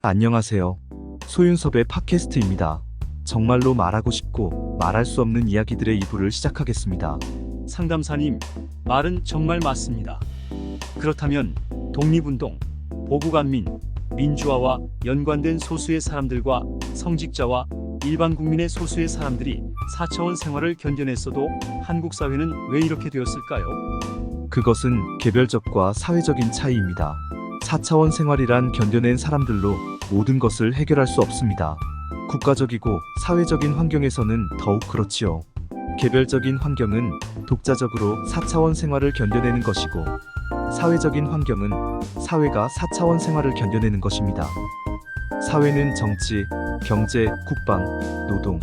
안녕하세요. 소윤섭의 팟캐스트입니다. 정말로 말하고 싶고 말할 수 없는 이야기들의 2부를 시작하겠습니다. 상담사님, 말은 정말 맞습니다. 그렇다면 독립운동, 보국안민, 민주화와 연관된 소수의 사람들과 성직자와 일반 국민의 소수의 사람들이 4차원 생활을 견뎌냈어도 한국 사회는 왜 이렇게 되었을까요? 그것은 개별적과 사회적인 차이입니다. 4차원 생활이란 견뎌낸 사람들로 모든 것을 해결할 수 없습니다. 국가적이고 사회적인 환경에서는 더욱 그렇지요. 개별적인 환경은 독자적으로 4차원 생활을 견뎌내는 것이고, 사회적인 환경은 사회가 4차원 생활을 견뎌내는 것입니다. 사회는 정치, 경제, 국방, 노동,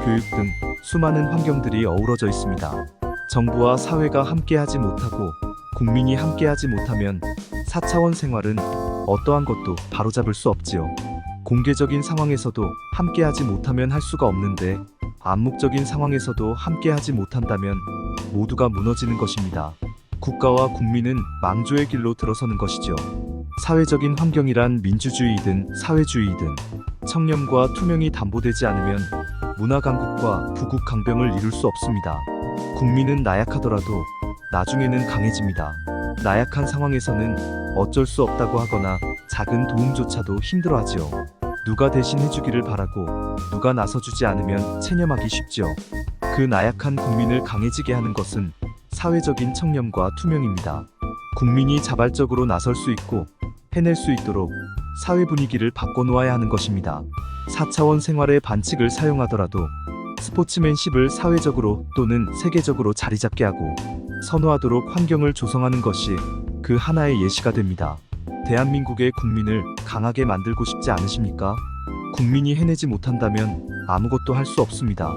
교육 등 수많은 환경들이 어우러져 있습니다. 정부와 사회가 함께하지 못하고 국민이 함께하지 못하면 4차원 생활은 어떠한 것도 바로잡을 수 없지요. 공개적인 상황에서도 함께하지 못하면 할 수가 없는데, 암묵적인 상황에서도 함께하지 못한다면 모두가 무너지는 것입니다. 국가와 국민은 망조의 길로 들어서는 것이죠. 사회적인 환경이란 민주주의이든 사회주의이든 청렴과 투명이 담보되지 않으면 문화강국과 부국강병을 이룰 수 없습니다. 국민은 나약하더라도 나중에는 강해집니다. 나약한 상황에서는 어쩔 수 없다고 하거나 작은 도움조차도 힘들어하지요. 누가 대신 해주기를 바라고 누가 나서주지 않으면 체념하기 쉽지요. 그 나약한 국민을 강해지게 하는 것은 사회적인 청렴과 투명입니다. 국민이 자발적으로 나설 수 있고 해낼 수 있도록 사회 분위기를 바꿔놓아야 하는 것입니다. 4차원 생활의 반칙을 사용하더라도 스포츠맨십을 사회적으로 또는 세계적으로 자리잡게 하고 선호하도록 환경을 조성하는 것이 그 하나의 예시가 됩니다. 대한민국의 국민을 강하게 만들고 싶지 않으십니까? 국민이 해내지 못한다면 아무것도 할 수 없습니다.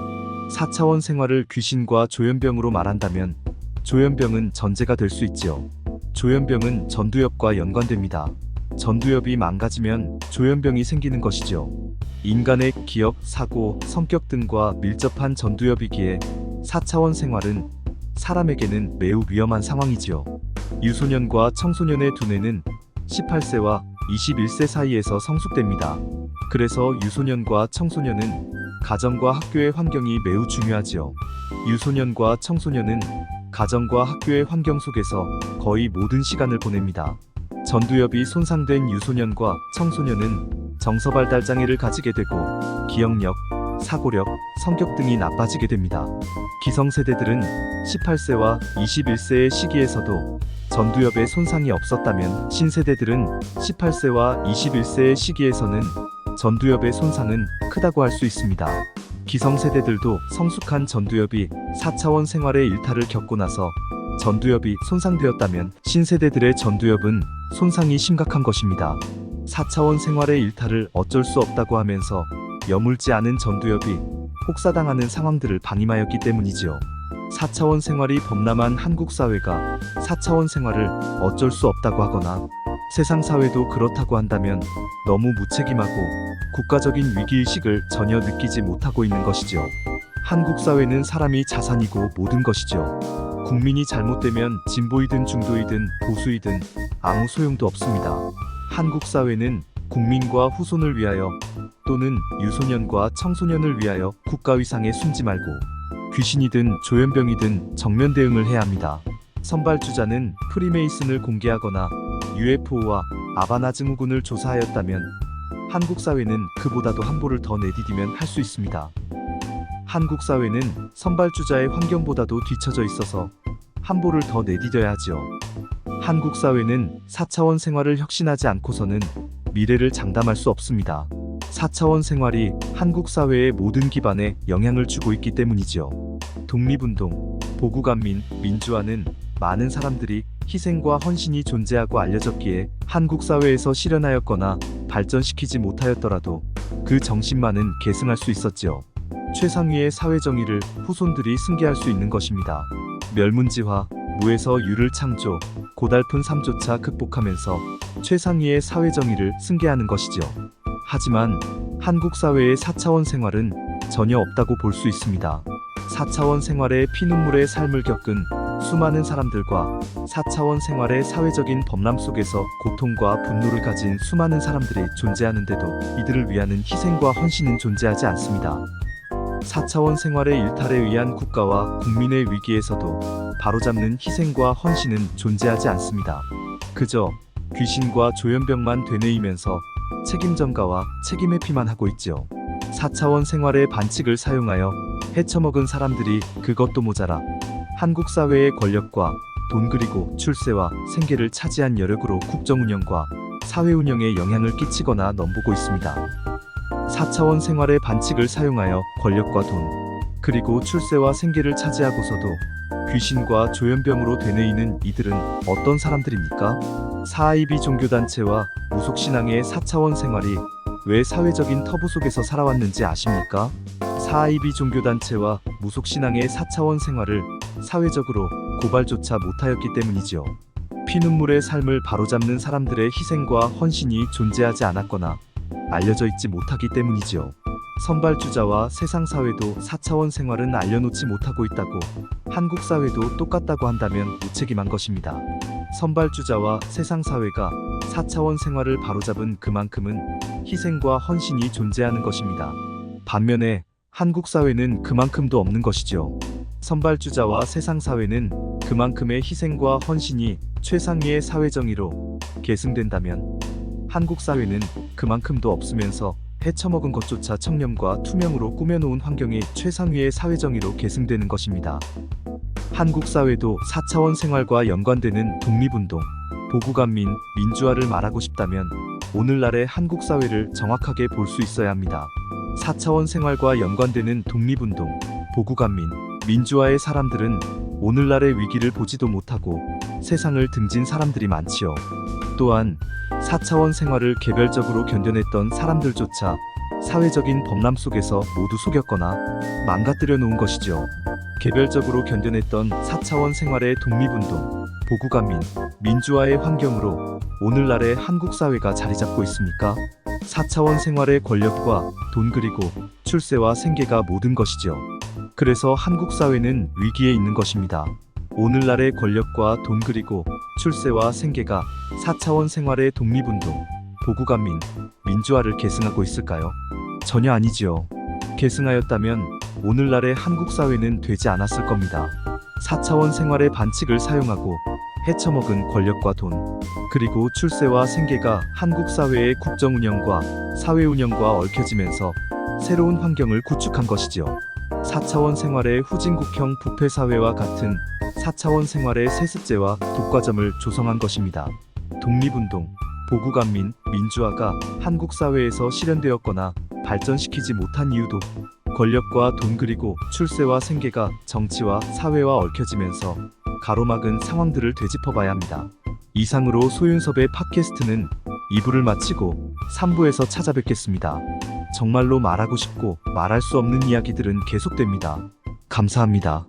4차원 생활을 귀신과 조현병으로 말한다면 조현병은 전제가 될 수 있지요. 조현병은 전두엽과 연관됩니다. 전두엽이 망가지면 조현병이 생기는 것이죠. 인간의 기억, 사고, 성격 등과 밀접한 전두엽이기에 4차원 생활은 사람에게는 매우 위험한 상황이지요. 유소년과 청소년의 두뇌는 18세와 21세 사이에서 성숙됩니다. 그래서 유소년과 청소년은 가정과 학교의 환경이 매우 중요하지요. 유소년과 청소년은 가정과 학교의 환경 속에서 거의 모든 시간을 보냅니다. 전두엽이 손상된 유소년과 청소년은 정서발달 장애를 가지게 되고 기억력, 사고력, 성격 등이 나빠지게 됩니다. 기성세대들은 18세와 21세의 시기에서도 전두엽의 손상이 없었다면 신세대들은 18세와 21세의 시기에서는 전두엽의 손상은 크다고 할 수 있습니다. 기성세대들도 성숙한 전두엽이 4차원 생활의 일탈을 겪고 나서 전두엽이 손상되었다면 신세대들의 전두엽은 손상이 심각한 것입니다. 4차원 생활의 일탈을 어쩔 수 없다고 하면서 여물지 않은 전두엽이 혹사당하는 상황들을 방임하였기 때문이지요. 4차원 생활이 범람한 한국 사회가 4차원 생활을 어쩔 수 없다고 하거나 세상 사회도 그렇다고 한다면 너무 무책임하고 국가적인 위기의식을 전혀 느끼지 못하고 있는 것이죠. 한국 사회는 사람이 자산이고 모든 것이죠. 국민이 잘못되면 진보이든 중도이든 보수이든 아무 소용도 없습니다. 한국 사회는 국민과 후손을 위하여 또는 유소년과 청소년을 위하여 국가 위상에 숨지 말고 귀신이든 조현병이든 정면 대응을 해야 합니다. 선발주자는 프리메이슨을 공개하거나 UFO와 아바나 증후군을 조사하였다면 한국 사회는 그보다도 한보를 더 내디디면 할 수 있습니다. 한국 사회는 선발주자의 환경보다도 뒤처져 있어서 한보를 더 내디뎌야 하지요. 한국 사회는 4차원 생활을 혁신하지 않고서는 미래를 장담할 수 없습니다. 4차원 생활이 한국 사회의 모든 기반에 영향을 주고 있기 때문이지요. 독립운동, 보국안민, 민주화는 많은 사람들이 희생과 헌신이 존재하고 알려졌기에 한국 사회에서 실현하였거나 발전시키지 못하였더라도 그 정신만은 계승할 수 있었지요. 최상위의 사회정의를 후손들이 승계할 수 있는 것입니다. 멸문지화, 무에서 유를 창조, 고달픈 삶조차 극복하면서 최상위의 사회정의를 승계하는 것이죠. 하지만 한국 사회의 4차원 생활은 전혀 없다고 볼 수 있습니다. 4차원 생활의 피눈물의 삶을 겪은 수많은 사람들과 4차원 생활의 사회적인 범람 속에서 고통과 분노를 가진 수많은 사람들이 존재하는데도 이들을 위하는 희생과 헌신은 존재하지 않습니다. 4차원 생활의 일탈에 의한 국가와 국민의 위기에서도 바로잡는 희생과 헌신은 존재하지 않습니다. 그저 귀신과 조현병만 되뇌이면서 책임 전가와 책임 회피만 하고 있지요. 4차원 생활의 반칙을 사용하여 헤쳐먹은 사람들이 그것도 모자라 한국 사회의 권력과 돈 그리고 출세와 생계를 차지한 여력으로 국정 운영과 사회 운영에 영향을 끼치거나 넘보고 있습니다. 4차원 생활의 반칙을 사용하여 권력과 돈 그리고 출세와 생계를 차지하고서도 귀신과 조현병으로 되뇌이는 이들은 어떤 사람들입니까? 사이비 종교단체와 무속신앙의 4차원 생활이 왜 사회적인 터부 속에서 살아왔는지 아십니까? 사이비 종교단체와 무속신앙의 4차원 생활을 사회적으로 고발조차 못하였기 때문이지요. 피눈물의 삶을 바로잡는 사람들의 희생과 헌신이 존재하지 않았거나 알려져 있지 못하기 때문이지요. 선발주자와 세상사회도 4차원 생활은 알려놓지 못하고 있다고 한국 사회도 똑같다고 한다면 무책임한 것입니다. 선발주자와 세상사회가 4차원 생활을 바로잡은 그만큼은 희생과 헌신이 존재하는 것입니다. 반면에 한국 사회는 그만큼도 없는 것이죠. 선발주자와 세상사회는 그만큼의 희생과 헌신이 최상위의 사회정의로 계승된다면 한국 사회는 그만큼도 없으면서 헤쳐먹은 것조차 청렴과 투명으로 꾸며놓은 환경이 최상위의 사회정의로 계승되는 것입니다. 한국 사회도 4차원 생활과 연관되는 독립운동, 보국안민, 민주화를 말하고 싶다면 오늘날의 한국 사회를 정확하게 볼 수 있어야 합니다. 4차원 생활과 연관되는 독립운동, 보국안민, 민주화의 사람들은 오늘날의 위기를 보지도 못하고 세상을 등진 사람들이 많지요. 또한 4차원 생활을 개별적으로 견뎌냈던 사람들조차 사회적인 범람 속에서 모두 속였거나 망가뜨려 놓은 것이죠. 개별적으로 견뎌냈던 4차원 생활의 독립운동, 보국안민, 민주화의 환경으로 오늘날의 한국 사회가 자리 잡고 있습니까? 4차원 생활의 권력과 돈 그리고 출세와 생계가 모든 것이죠. 그래서 한국 사회는 위기에 있는 것입니다. 오늘날의 권력과 돈 그리고 출세와 생계가 4차원 생활의 독립운동, 보국안민, 민주화를 계승하고 있을까요? 전혀 아니지요. 계승하였다면 오늘날의 한국 사회는 되지 않았을 겁니다. 4차원 생활의 반칙을 사용하고 헤쳐먹은 권력과 돈, 그리고 출세와 생계가 한국 사회의 국정 운영과 사회 운영과 얽혀지면서 새로운 환경을 구축한 것이죠. 4차원 생활의 후진국형 부패사회와 같은 4차원 생활의 세습제와 독과점을 조성한 것입니다. 독립운동, 보국안민, 민주화가 한국 사회에서 실현되었거나 발전시키지 못한 이유도 권력과 돈 그리고 출세와 생계가 정치와 사회와 얽혀지면서 가로막은 상황들을 되짚어봐야 합니다. 이상으로 소윤섭의 팟캐스트는 2부를 마치고 3부에서 찾아뵙겠습니다. 정말로 말하고 싶고 말할 수 없는 이야기들은 계속됩니다. 감사합니다.